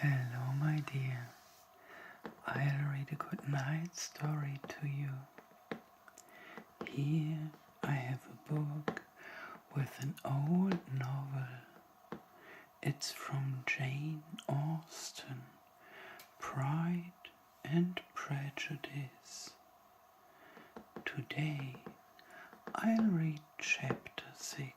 Hello, my dear. I'll read a good night story to you. Here I have a book with an old novel. It's from Jane Austen, Pride and Prejudice. Today I'll read chapter 6.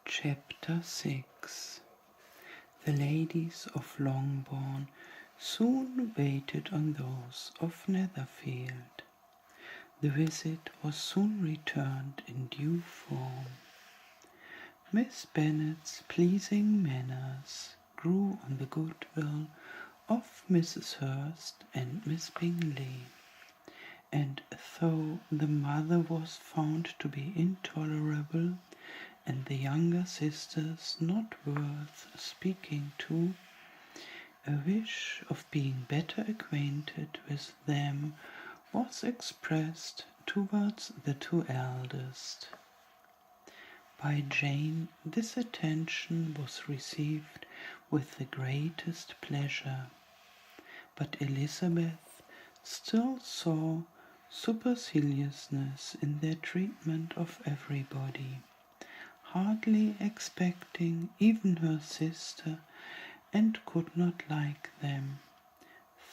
Chapter 6. The ladies of Longbourn soon waited on those of Netherfield. The visit was soon returned in due form. Miss Bennet's pleasing manners grew on the goodwill of Mrs. Hurst and Miss Bingley, and though the mother was found to be intolerable, and the younger sisters not worth speaking to, a wish of being better acquainted with them was expressed towards the two eldest. By Jane this attention was received with the greatest pleasure, but Elizabeth still saw superciliousness in their treatment of everybody, hardly expecting even her sister, and could not like them,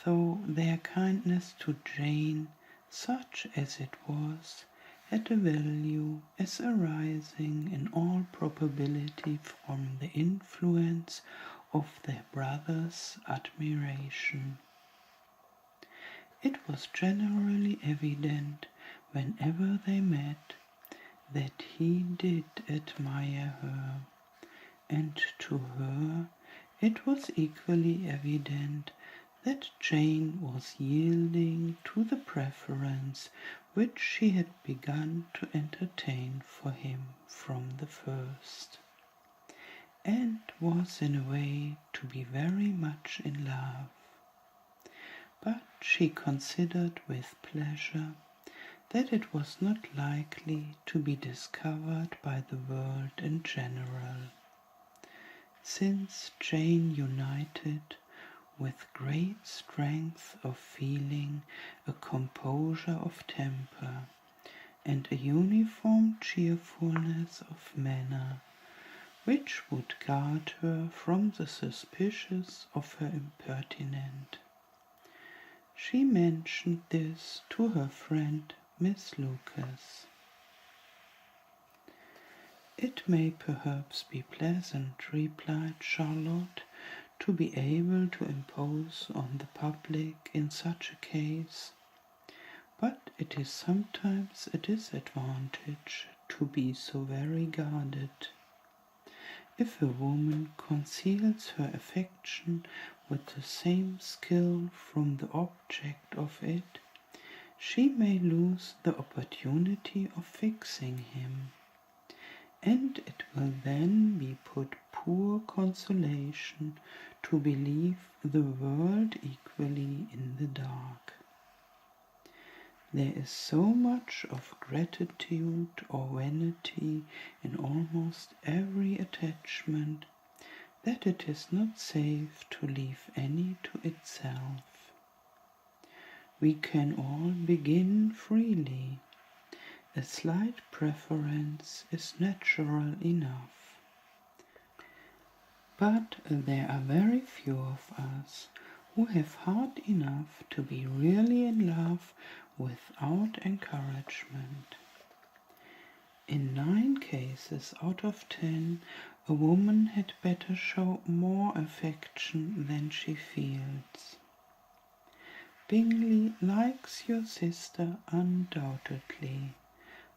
though their kindness to Jane, such as it was, had a value as arising in all probability from the influence of their brother's admiration. It was generally evident, whenever they met, that he did admire her, and to her it was equally evident that Jane was yielding to the preference which she had begun to entertain for him from the first, and was in a way to be very much in love. But she considered with pleasure that it was not likely to be discovered by the world in general, since Jane united with great strength of feeling a composure of temper, and a uniform cheerfulness of manner, which would guard her from the suspicions of her impertinent. She mentioned this to her friend Miss Lucas. "It may perhaps be pleasant," replied Charlotte, "to be able to impose on the public in such a case, but it is sometimes a disadvantage to be so very guarded. If a woman conceals her affection with the same skill from the object of it, she may lose the opportunity of fixing him, and it will then be put poor consolation to believe the world equally in the dark. There is so much of gratitude or vanity in almost every attachment that it is not safe to leave any to itself. We can all begin freely. A slight preference is natural enough. But there are very few of us who have heart enough to be really in love without encouragement. In 9 cases out of 10, a woman had better show more affection than she feels. Bingley likes your sister undoubtedly,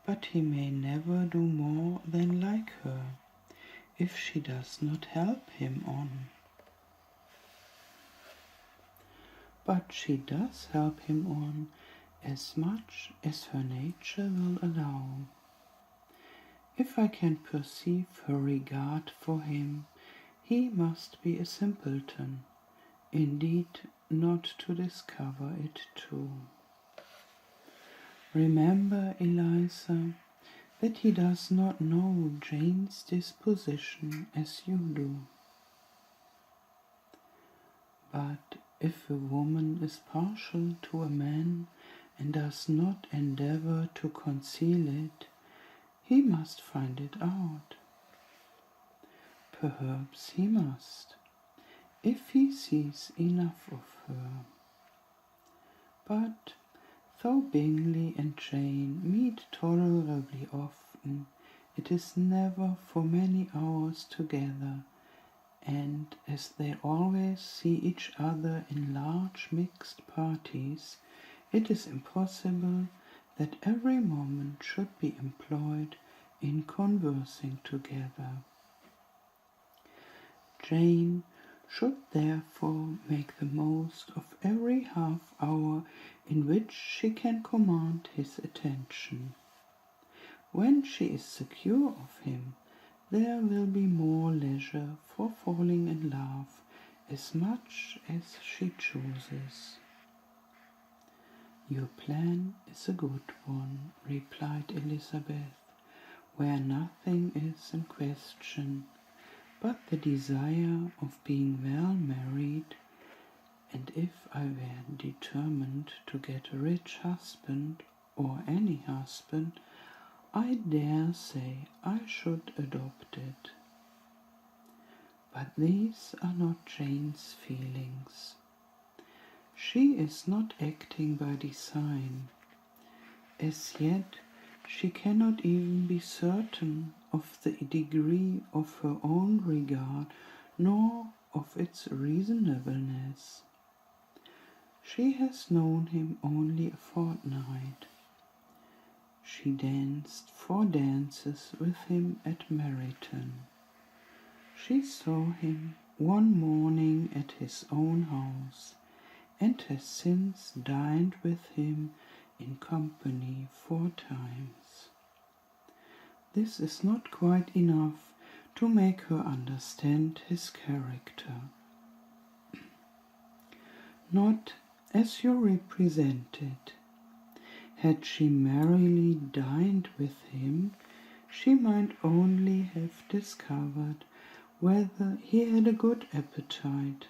but he may never do more than like her, if she does not help him on. But she does help him on as much as her nature will allow. If I can perceive her regard for him, he must be a simpleton, indeed not to discover it too. Remember, Eliza, that he does not know Jane's disposition as you do. But if a woman is partial to a man and does not endeavor to conceal it, he must find it out. Perhaps he must, if he sees enough of her. But though Bingley and Jane meet tolerably often, it is never for many hours together, and as they always see each other in large mixed parties, it is impossible that every moment should be employed in conversing together. Jane should therefore make the most of every half hour in which she can command his attention. When she is secure of him, there will be more leisure for falling in love as much as she chooses. Your plan is a good one, replied Elizabeth, where nothing is in question but the desire of being well married, and if I were determined to get a rich husband, or any husband, I dare say I should adopt it. But these are not Jane's feelings. She is not acting by design. As yet she cannot even be certain of the degree of her own regard, nor of its reasonableness. She has known him only a fortnight. She danced 4 dances with him at Meridian. She saw him one morning at his own house, and has since dined with him in company 4 times. This is not quite enough to make her understand his character. Not as you represent it. Had she merrily dined with him, she might only have discovered whether he had a good appetite.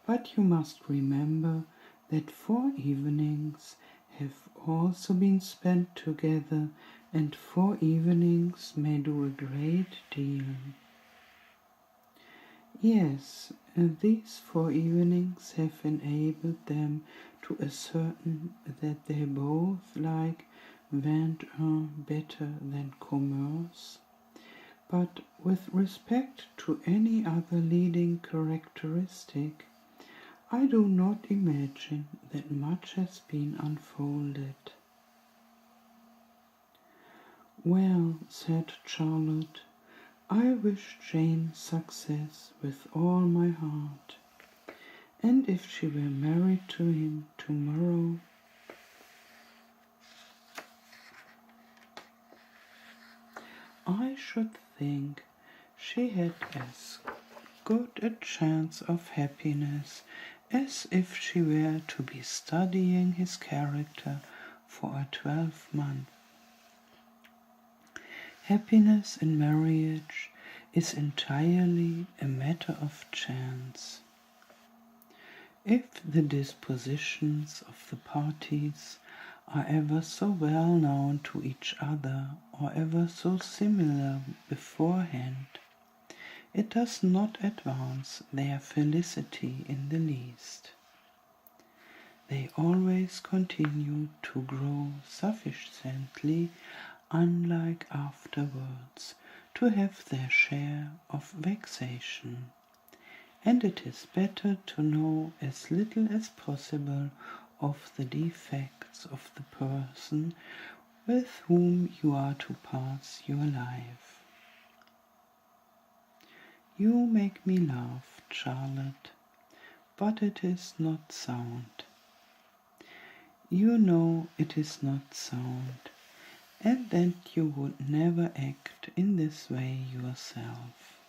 But you must remember that 4 evenings have also been spent together, and 4 evenings may do a great deal. Yes, these 4 evenings have enabled them to ascertain that they both like Vin better than commerce. But with respect to any other leading characteristic, I do not imagine that much has been unfolded. Well, said Charlotte, I wish Jane success with all my heart, and if she were married to him tomorrow, I should think she had as good a chance of happiness as if she were to be studying his character for a 12-month. Happiness in marriage is entirely a matter of chance. If the dispositions of the parties are ever so well known to each other, or ever so similar beforehand, it does not advance their felicity in the least. They always continue to grow sufficiently unlike afterwards to have their share of vexation, and it is better to know as little as possible of the defects of the person with whom you are to pass your life. You make me laugh, Charlotte, but it is not sound. You know it is not sound, and that you would never act in this way yourself.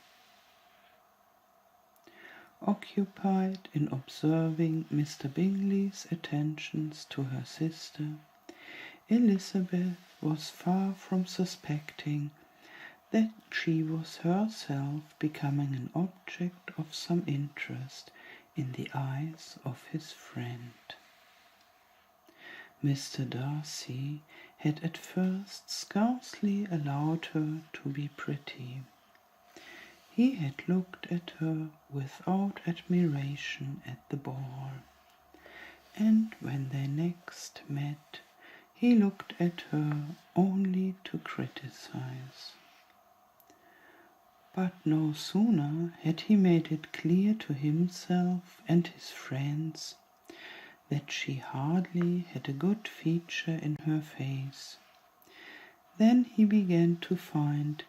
Occupied in observing Mr. Bingley's attentions to her sister, Elizabeth was far from suspecting that she was herself becoming an object of some interest in the eyes of his friend. Mr. Darcy had at first scarcely allowed her to be pretty. He had looked at her without admiration at the ball, and when they next met, he looked at her only to criticize. But no sooner had he made it clear to himself and his friends that she hardly had a good feature in her face, then he began to find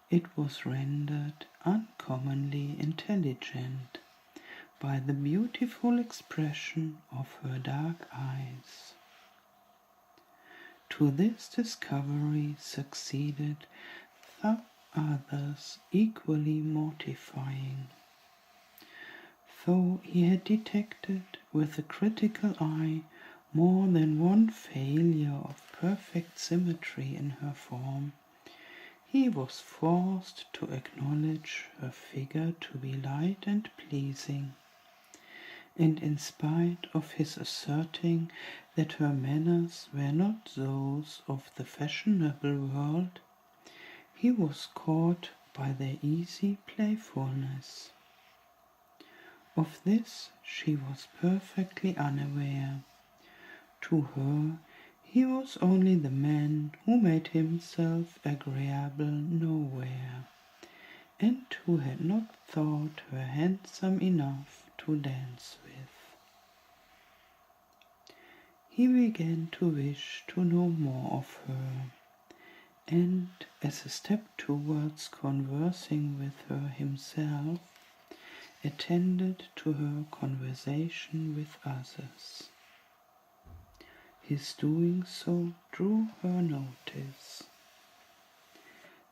it was rendered uncommonly intelligent by the beautiful expression of her dark eyes. To this discovery succeeded some others equally mortifying. Though he had detected with a critical eye more than one failure of perfect symmetry in her form, he was forced to acknowledge her figure to be light and pleasing, and in spite of his asserting that her manners were not those of the fashionable world, he was caught by their easy playfulness. Of this she was perfectly unaware. To her, he was only the man who made himself agreeable nowhere, and who had not thought her handsome enough to dance with. He began to wish to know more of her, and as a step towards conversing with her himself, attended to her conversation with others. His doing so drew her notice.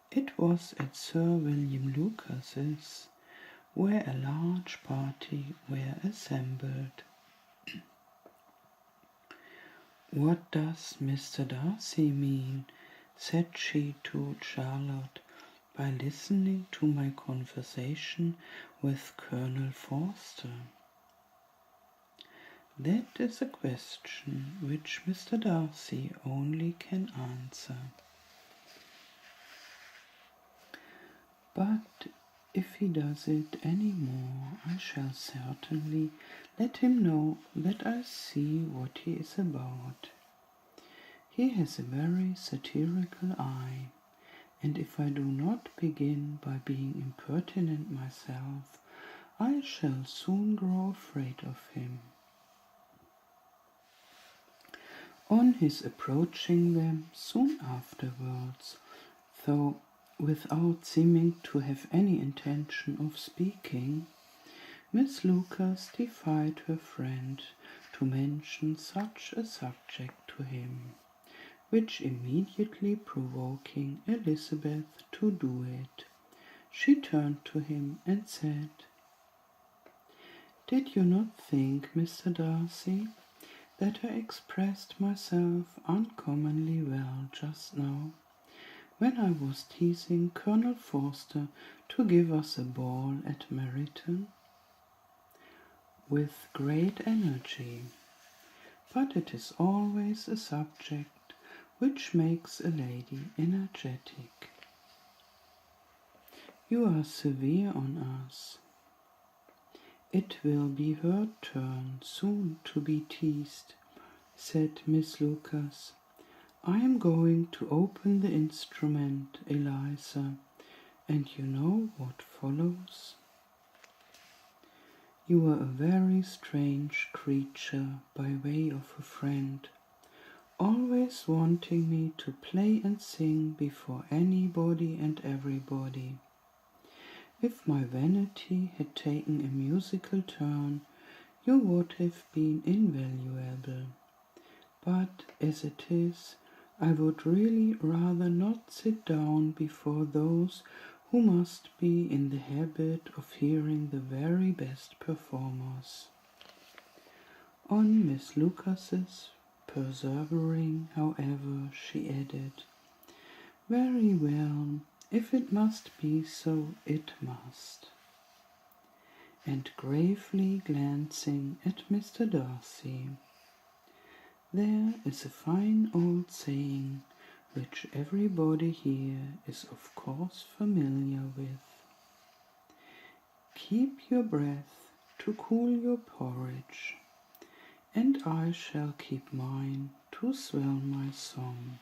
It was at Sir William Lucas's, where a large party were assembled. "What does Mr. Darcy mean," said she to Charlotte, "by listening to my conversation with Colonel Forster?" "That is a question which Mr. Darcy only can answer. But if he does it any more, I shall certainly let him know that I see what he is about. He has a very satirical eye, and if I do not begin by being impertinent myself, I shall soon grow afraid of him." On his approaching them soon afterwards, though without seeming to have any intention of speaking, Miss Lucas defied her friend to mention such a subject to him, which immediately provoking Elizabeth to do it, she turned to him and said, "Did you not think, Mr. Darcy, that I expressed myself uncommonly well just now, when I was teasing Colonel Forster to give us a ball at Meridian?" "With great energy, but it is always a subject which makes a lady energetic." You are severe on us. It will be her turn soon to be teased, said Miss Lucas. I am going to open the instrument, Eliza, and you know what follows? You are a very strange creature by way of a friend, always wanting me to play and sing before anybody and everybody. If my vanity had taken a musical turn, you would have been invaluable. But as it is, I would really rather not sit down before those who must be in the habit of hearing the very best performers. On Miss Lucas's persevering, however, she added, Very well, if it must be so, it must. And gravely glancing at Mr. Darcy, There is a fine old saying, which everybody here is of course familiar with. Keep your breath to cool your porridge, and I shall keep mine to swell my song.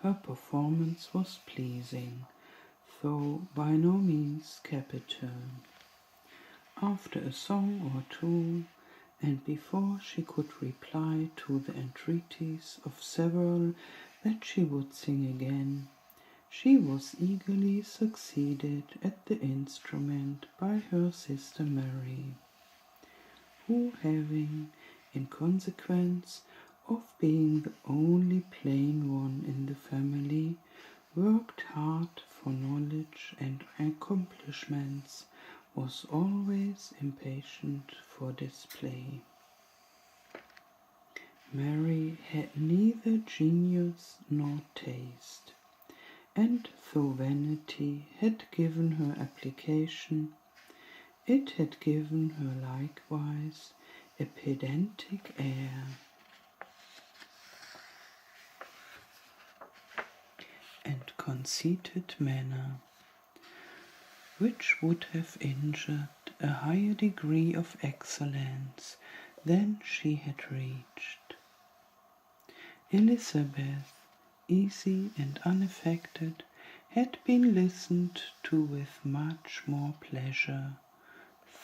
Her performance was pleasing, though by no means capital. After a song or two, and before she could reply to the entreaties of several that she would sing again, she was eagerly succeeded at the instrument by her sister Mary, who having, in consequence of being the only plain one in the family, worked hard for knowledge and accomplishments, was always impatient for display. Mary had neither genius nor taste, and though vanity had given her application, it had given her likewise a pedantic air, and conceited manner, which would have injured a higher degree of excellence than she had reached. Elizabeth, easy and unaffected, had been listened to with much more pleasure,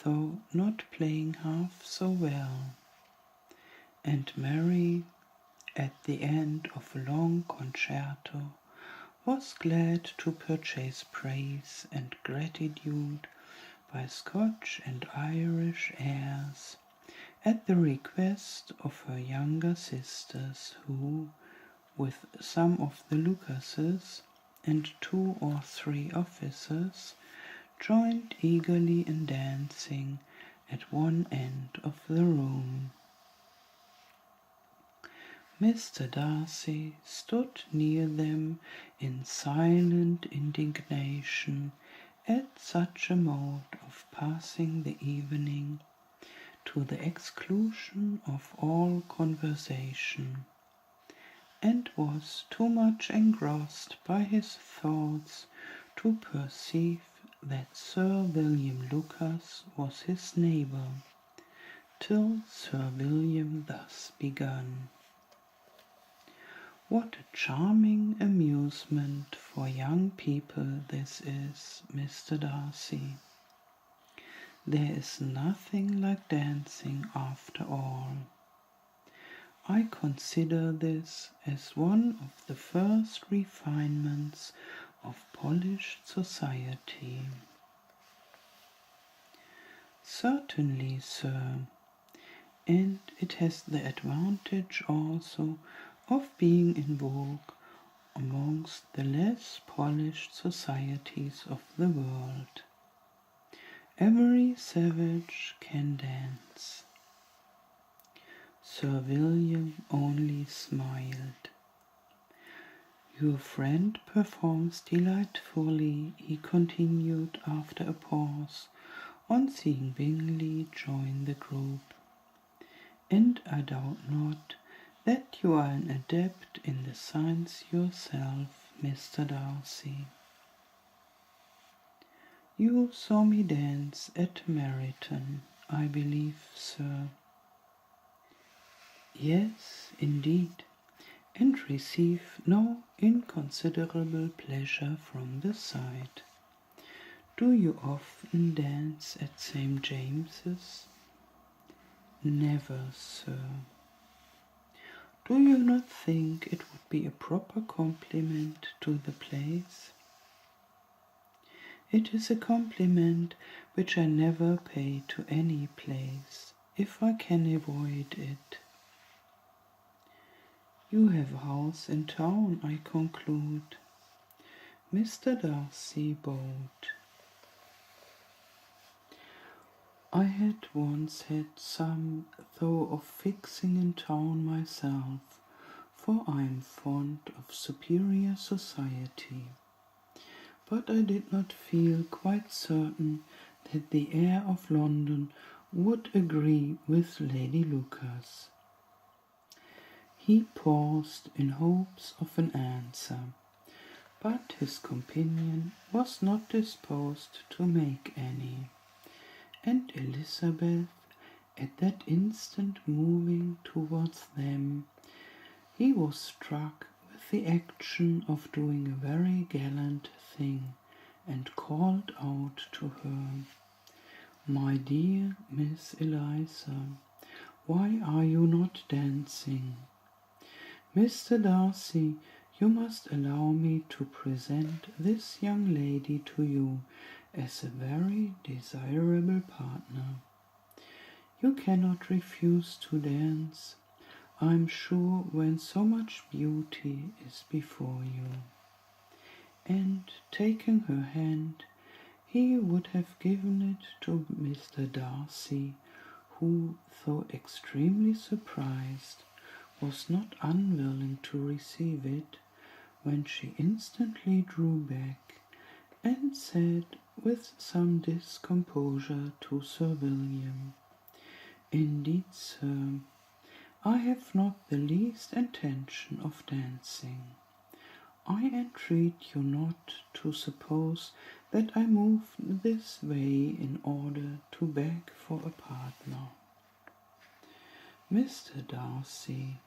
though not playing half so well, and Mary, at the end of a long concerto, was glad to purchase praise and gratitude by Scotch and Irish airs at the request of her younger sisters, who, with some of the Lucases and 2 or 3 officers, joined eagerly in dancing at one end of the room. Mr. Darcy stood near them in silent indignation at such a mode of passing the evening, to the exclusion of all conversation, and was too much engrossed by his thoughts to perceive that Sir William Lucas was his neighbour, till Sir William thus began. What a charming amusement for young people this is, Mr. Darcy. There is nothing like dancing after all. I consider this as one of the first refinements of polished society. Certainly, sir, and it has the advantage also of being in vogue amongst the less polished societies of the world. Every savage can dance. Sir William only smiled. Your friend performs delightfully, he continued after a pause, on seeing Bingley join the group, and I doubt not that you are an adept in the science yourself, Mr. Darcy. You saw me dance at Meridian, I believe, sir. Yes, indeed, and receive no inconsiderable pleasure from the sight. Do you often dance at St. James's? Never, sir. Do you not think it would be a proper compliment to the place? It is a compliment which I never pay to any place, if I can avoid it. You have a house in town, I conclude. Mr. Darcy bowed. I had once had some thought of fixing in town myself, for I am fond of superior society. But I did not feel quite certain that the air of London would agree with Lady Lucas. He paused in hopes of an answer, but his companion was not disposed to make any, and Elizabeth, at that instant moving towards them, he was struck with the action of doing a very gallant thing, and called out to her, "My dear Miss Eliza, why are you not dancing? Mr. Darcy, you must allow me to present this young lady to you as a very desirable partner. You cannot refuse to dance, I am sure, when so much beauty is before you." And taking her hand, he would have given it to Mr. Darcy, who, though extremely surprised, was not unwilling to receive it, when she instantly drew back, and said with some discomposure to Sir William, "Indeed, sir, I have not the least intention of dancing. I entreat you not to suppose that I move this way in order to beg for a partner." Mr. Darcy,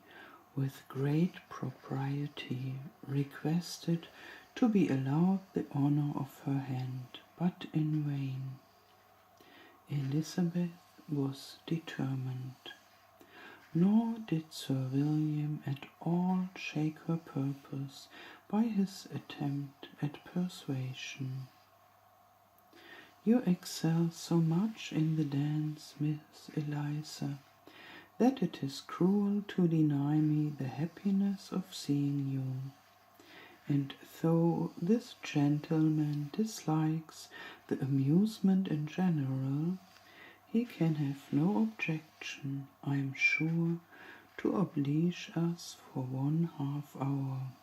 with great propriety, requested to be allowed the honour of her hand, but in vain. Elizabeth was determined, nor did Sir William at all shake her purpose by his attempt at persuasion. "You excel so much in the dance, Miss Eliza, that it is cruel to deny me the happiness of seeing you. And though this gentleman dislikes the amusement in general, he can have no objection, I am sure, to oblige us for 1/2 hour."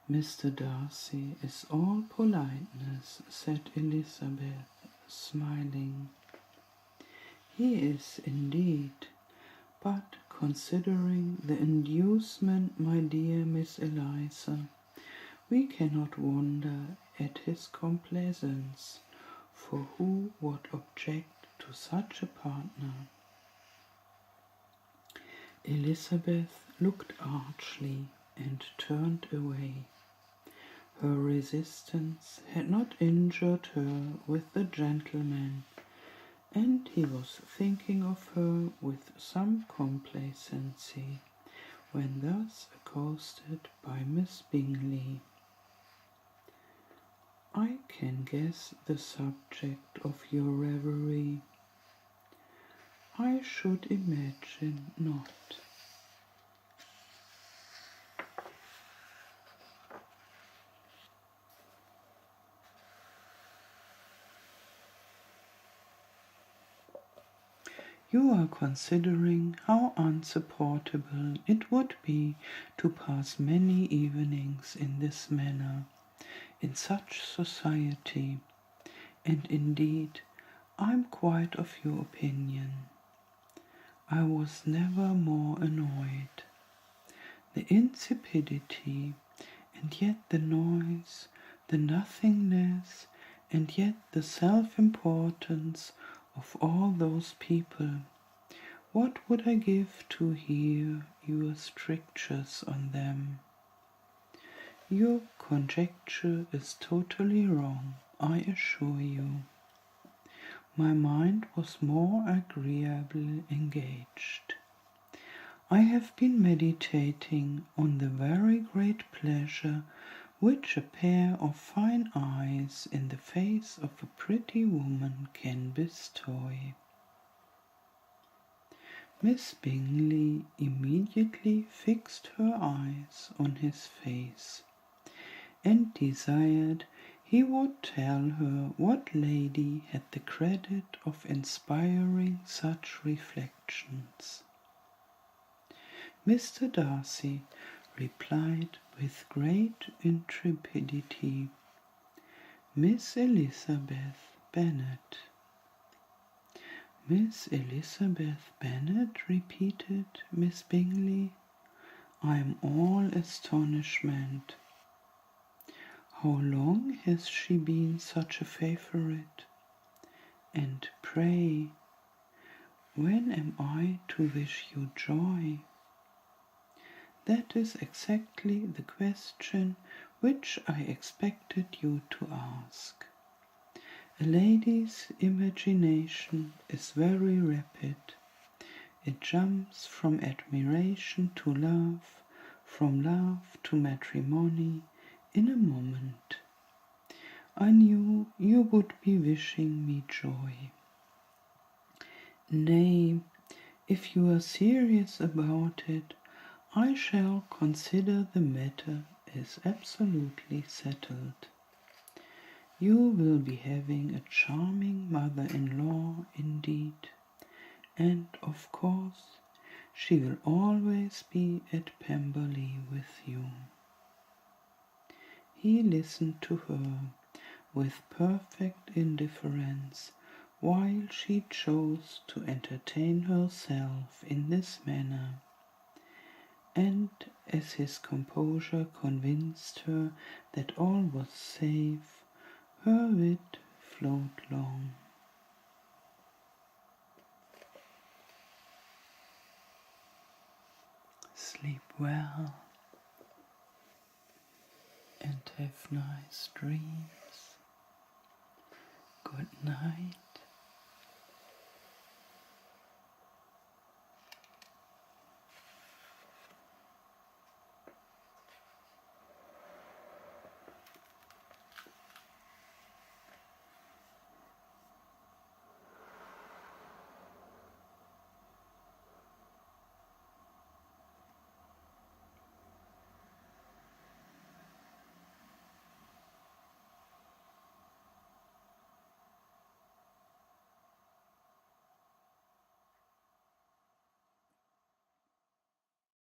"Mr. Darcy is all politeness," said Elizabeth, smiling. "He is indeed, but considering the inducement, my dear Miss Eliza, we cannot wonder at his complaisance, for who would object to such a partner?" Elizabeth looked archly and turned away. Her resistance had not injured her with the gentleman, and he was thinking of her with some complacency when thus accosted by Miss Bingley. "I can guess the subject of your reverie." "I should imagine not." "You are considering how unsupportable it would be to pass many evenings in this manner, in such society, and indeed I am quite of your opinion. I was never more annoyed. The insipidity, and yet the noise, the nothingness and yet the self-importance of all those people. What would I give to hear your strictures on them? Your conjecture is totally wrong, I assure you. My mind was more agreeably engaged. I have been meditating on the very great pleasure which a pair of fine eyes in the face of a pretty woman can bestow. Miss Bingley immediately fixed her eyes on his face, and desired he would tell her what lady had the credit of inspiring such reflections. Mr. Darcy replied with great intrepidity, Miss Elizabeth Bennet. Miss Elizabeth Bennet, repeated Miss Bingley. I am all astonishment. How long has she been such a favourite? And pray, when am I to wish you joy? That is exactly the question which I expected you to ask. A lady's imagination is very rapid. It jumps from admiration to love, from love to matrimony, in a moment. I knew you would be wishing me joy. Nay, if you are serious about it, I shall consider the matter as absolutely settled. You will be having a charming mother-in-law indeed, and of course she will always be at Pemberley with you. He listened to her with perfect indifference, while she chose to entertain herself in this manner, and as his composure convinced her that all was safe, her wit flowed long. Sleep well and have nice dreams. Good night.